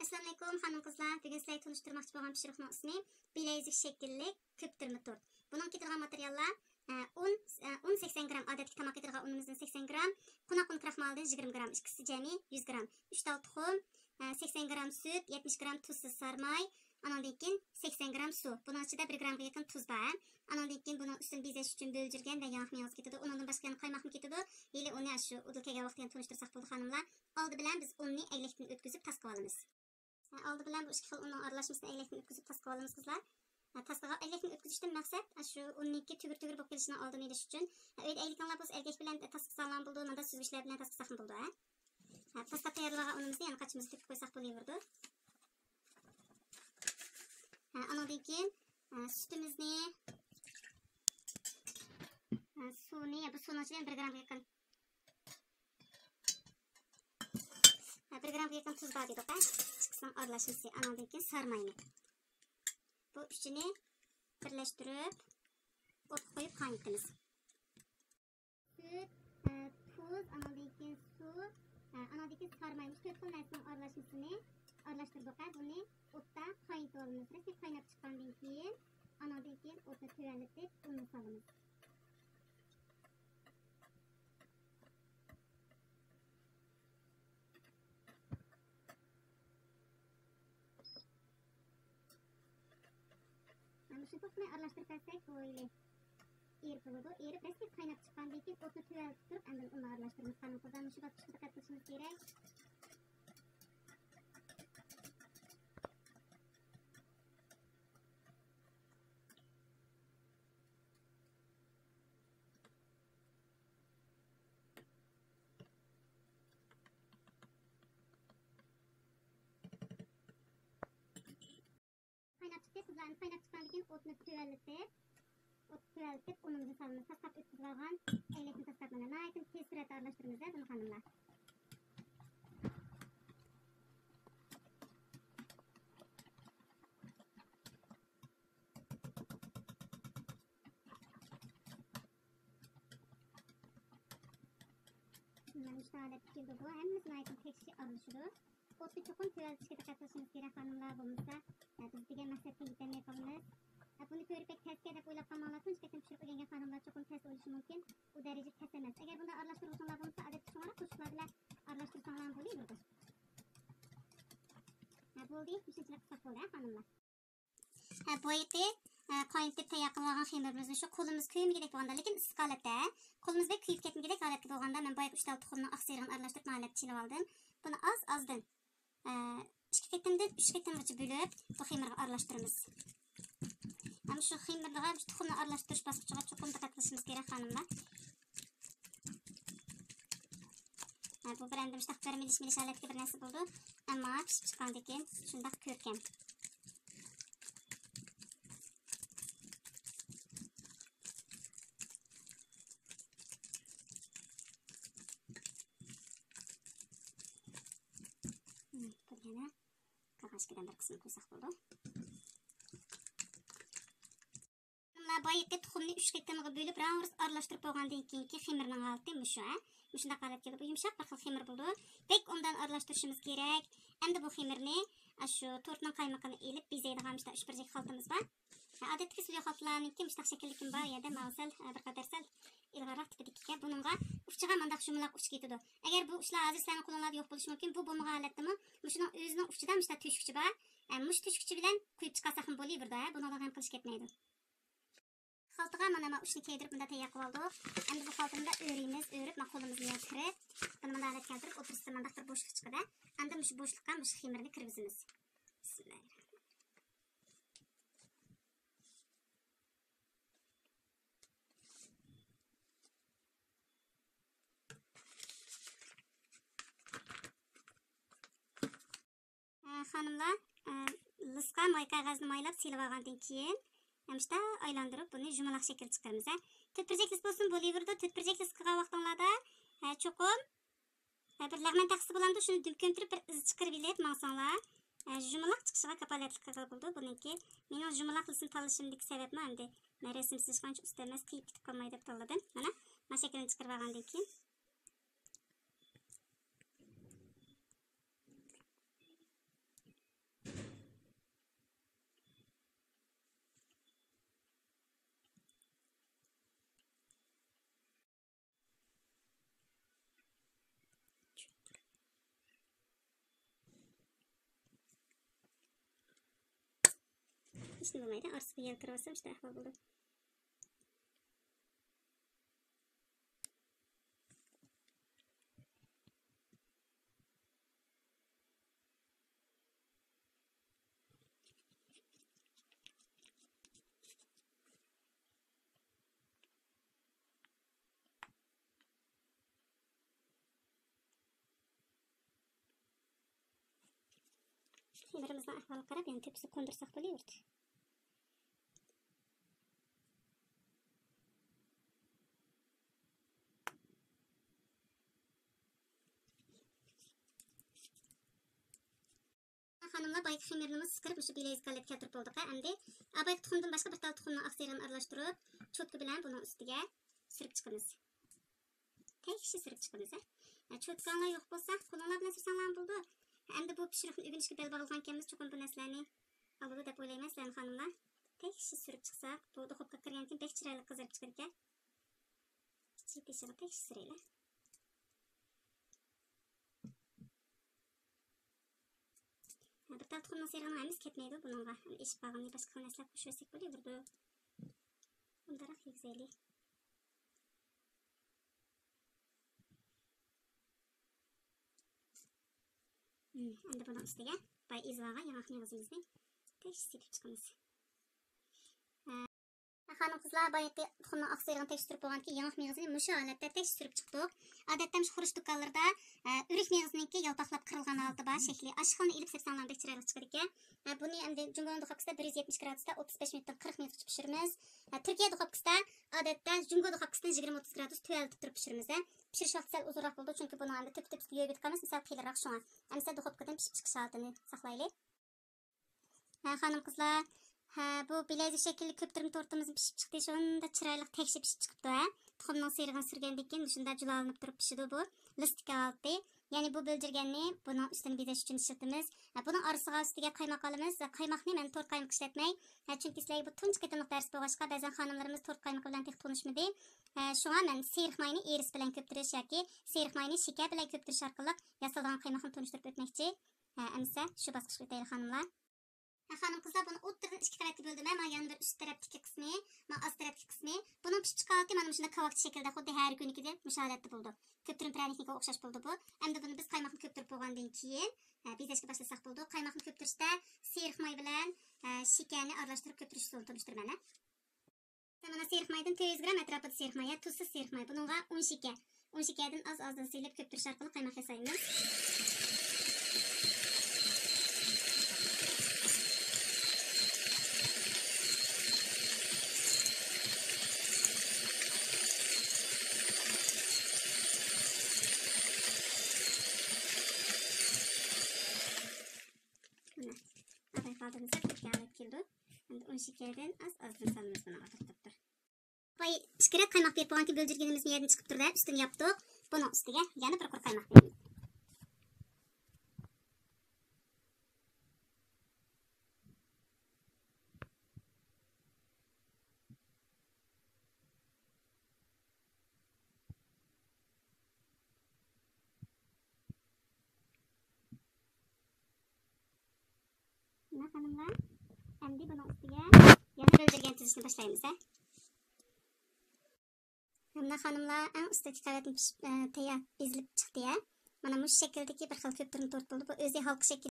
Assalamu alaykum hanım kızlar. Bugün sizlerle tanıştırmakçı olan pişiriqning ismi bilezik şekillik küptürme tort. Bunun ketilgan materiallar un 80 gram, adetki tamak ketilgan unumuzdan 80 gram, qo'noq un kraxmalidan 20 gram, ikkisi jami 100 gram, 3 dal tuxum, 80 gram süt, 70 gram tuzsuz sarmay, anandan keyin 80 gram su. Bunun ichida 1 gramga yaqin tuz bor. Anandan keyin bunun ustini bezash uchun bo'ljilgan va yong'oq mevasi ketadi. Undan boshqa yana qaymoqmi ketadi. Yili uni shu udil kelgan vaqtda tanishtirsak bo'ldi xonimlar. Oldi bilan biz unni ellikdan o'tkazib tasqa olamiz. Aldı bilen bu iki xil unun aralashmasini ellikdan o'tkazib tasqa olamiz qizlar. Tasqaga ellikdan o'tkazishdan maqsad shu unniki tugir bo'p kelishini oldini olish uchun. Uyda elliklar bo'lsa erkak bilan tasqa salgan bo'ldi, unda süzgichlar bilan tasqa saqim bo'ldi. Tasqa tayyorlagan unimizni yana qachimizni to'kib qo'ysak bo'laverdi. Andan keyin sütimizni suvni, bu suvning ichidan 1 gramga yaqin 1 gramga yaqin tuz bor dedik. Çıksın aralashması. Andan keyin sarmayni. Bu üçünü birleştirip o't qo'yib qaynatamiz. Süt, tuz, andan keyin suv, andan keyin sarmaymiz. 4 xil narsaning aralashmasini aralashtirdik. Buni o'tda qaynatib olamiz. Resmi qaynab chiqqandan keyin andan keyin o'tni tuvallatib uni solamiz. Şu to'qni aralashtirib tassak bo'yli erib bo'ladi. Erib resmi qaynab chiqqandan keyin o'tni tuvallatib turib, endi uni aralashtiramiz. Qani qozonni shu bosqichda diqqat qilishimiz kerak. Qaynab chiqqandan keyin o'tni tuvallatib unimizni solamiz. Tasqab o'tkazib olgan ellikni tasqab mana tez suratda aralashtiramiz buni xonimlar. Mana shu holat keldi bu. Hammasini tekshirib aralashadi. O'tni cho'qim tuvallatishga diqqat qilishimiz kerak xonimlar, bo'lmasa biz degan maqsadga yetolmay qolamiz. Buni ko'rib tasga deb o'ylab qolmanglar. Tunch ketin pishirib o'rgangan xonimlar cho'qim tas bo'lishi mumkin. Bu daraja tas emas. Agar bunda aralashtiruvchilar bo'lsa, odatda cho'ngroq qo'shiqlar bilan aralashtirsanglar bo'laveradi. Bo'ldi, pishirishlar qilsak bo'ldi xonimlar. Bu yerda qaynatib tayyor qilgan xemirimizni shu qo'limiz kuyimgidek bo'lganda, lekin issiq holatda, qo'limiz bek kuyib ketmagidek holatda bo'lganda men boya 3 tal tuxumni oq serig'ini aralashtirib holatda chilib oldim. Buni ozdan 2 qatimdan 3 qatimgacha bo'lib bu xemirga aralashtiramiz. Mana shu xemirga tuxumni aralashtirish bosqichiga cho'qim diqqat qilishimiz kerak xonimlar. Bu brendimiz shunaqa bermilish holatga bir narsa bo'ldi. Ammo pishib chiqqandan keyin shundoq ko'rkam. Yana qog'ozdan bir qismini qo'ysak bo'ldi. Boyatda tuxumni 3 qatimga bo'lib, ravs aralashtirib qo'ygandan keyingi xemirning holati mushu. Shunday holat keldi. Bu yumshoq bir xil xemir bo'ldi. Bek undan aralashtirishimiz kerak. Endi bu xemirni shu tortning qaymog'ini elib bezaydigan mishda 3 birjak xaltamiz bor. Odatda suli xaltlarniki mishda shakllikim bor, yerda mavsal bir qadar sal ilg'aroq tipidagi. Buningga uchiga mandaq shumlaq uch ketadi. Agar bu ushlar hozir sizlarning qo'lingizda yo'q bo'lishi mumkin. Bu bo'lmagan holatdami? Mushuning o'zining uchidan mishda teshikchi bor. Mush teshikchi bilan quyib chiqarsak ham bo'laveradi. Buni ham qilish ketmaydi. Xaltaga mana ushni kiydirib bunda tayyor qilib oldik. Endi bu xaltamda o'raymiz, o'rib qo'limizni kirib, buni mana holatga keltirib o'tirishda mandaq bir bo'shliq chiqadi. Endi mush bo'shliqqa mush xemirni kirgizamiz. Bismillahirrohmanirrohim. Xonimlar, lisqa moy qog'ozni moylab silib olgandan keyin hamda aylantirib buni yumaloq shakl chiqaramiz. 4 birjaklis bo'lsin bo'laverdi. 4 birjaklis qilgan vaqtinglarda cho'qim bir lag'man taqsi bo'ladi. Shuni dumko'ntirib bir iz chiqarib ilib mansanglar. Yumaloq chiqishiga kapolatlik qilib bo'ldi. Buniki mening yumaloqlisini tanlashimdagi sababim endi men rasm chizishga qancha usta emas, qiyib ketib qolmay deb tanladim. Mana shaklini chiqarib olgandan keyin Hiç ne olmaydı. Arasını yelkirivasam işte ahval buldu. Temirimizden ahvalı qarab, yani tepsi kondursak bo'laverdi. Hanımlar bayık xemirimiz sıkırıp şu bileyiz galet keltirip olduk. Endi bayık tuxumdan başka bir tal tuxumdan aksiyarını aralashtirib, cho'tka bilan bunun ustiga sürüp chiqamiz. Tekşi sürüp chiqamiz. Cho'tkanlar yo'q bo'lsa, qo'linglar bilan sursanglar bo'ldi. Endi bu pishiriqni o'rganishga bel bog'lagan ekanmiz, cho'qim bu narsalarni oladi deb o'ylayman sizlar xonimlar. Tekşi sürüp chiqsak, bu duxovka kirgan keyin bek chiroyli qizarib chiqar ekan. Kichik teshig'i tekşi suraylar. Bir tal tuxumdan serg'ini olamiz, ketmaydi buningga. Eshib bag'ini boshqa narsalar qo'shib bo'laverdi. Bundaroq yegizaylik. Endi bunun ustiga bay izvaga yong'oq mevzimizni tekshir sepib chiqamiz. Xanım qizlar, bayaqi tuxumni oq serig'ini tekshirib bo'lgandan keyin yong'oq mevzini mushu holatda tekshirib chiqdik. Odatda shu xurish do'konlarida o'rik mevziniki yalpaqlab qirilgan holda bor shekli. Ashxolni ilib sepsanglar bek chiroyli chiqar ekan. Buni endi Jumbo duxovkasida 170 gradusda 35 minutdan 40 minutgacha pishiramiz. Turkiya duxovkasida odatda Jumbo duxovkasida 20-30 gradus tuvalitib turib pishiramiz. Pishirish vaqti sal uzunroq bo'ldi, chunki buni endi tip-tip yo'yib chiqamiz, misal qiyinroq shunga. Endi duxovkadan pishib chiqish holatini saqlaylik. Xanım qizlar, bu bilezik şekilli köptürüm tortumuzun pişip çıktı. Şunda çıraylık tekşi pişip çıktı. Tuxumdan serig'ini surgandan keyin shunda julanib turib pishidi bu. Listik oldi. Yani bu böldirgenni bunun üstünü bezash uchun ishlatamiz. Bunun arasıga ustiga qaymoq olamiz. Qaymoqni men to'rt qaymoq ishlatmay. Chunki sizlarga bu tunç qitimliq dars bo'lg'achqa ba'zan xonimlarimiz to'rt qaymoq bilan tek tunishmadi. Shunga men seriq mayni eris bilan köptirish yoki seriq mayni shakar bilan köptirish orqali yasalgan qaymoqni tunishtirib o'tmoqchi. Amsa shu bosqichga o'taylik xonimlar. Xanım kızlar bunu o'ttirdan ikki tarafga bo'ldim. Mana yana bir üst tarafdagi qismi, mana ost tarafdagi qismi. Buning pishib chiqqanligi mana shunday kavakcha shaklda xuddi har kunikidek mushohadatda bo'ldi. Köptürüm pranikniga o'xshash bo'ldi bu. Endi buni biz qaymoqni köptirib bo'lgandan keyin bezashga boshlasak bo'ldi. Qaymoqni köptirishda seriq may bilan shakarni aralashtirib köptirish usulini tunishtiraman. Mana seriq maydan 200 gram atrofida seriq may, tuzsiz seriq may. Buningga 10 shakar. 10 shakardan oz-ozdan silib köptirish orqali qaymoq yasaymiz. Aldığımızda tekrarlayıp keldi. Endi 10 shakardan az-ozdan salamiz buni o'tiribdir. Bay shikrat qaymoq berib bo'lgan ki böldirgenimiz yerdan chiqib turdi. Ustini yopdik. Buni ustiga yana bir quruq qaymoq beramiz. Hanımlar, endi bunun ustiga yana böldirgen tuzishni boshlaymiz. Hamda hanımlar, en ustidagi qavatni tayyor bezilib chiqdi. Mana bu shakldagi bir xil köptürüm tort bo'ldi. Bu o'zi halqa shakli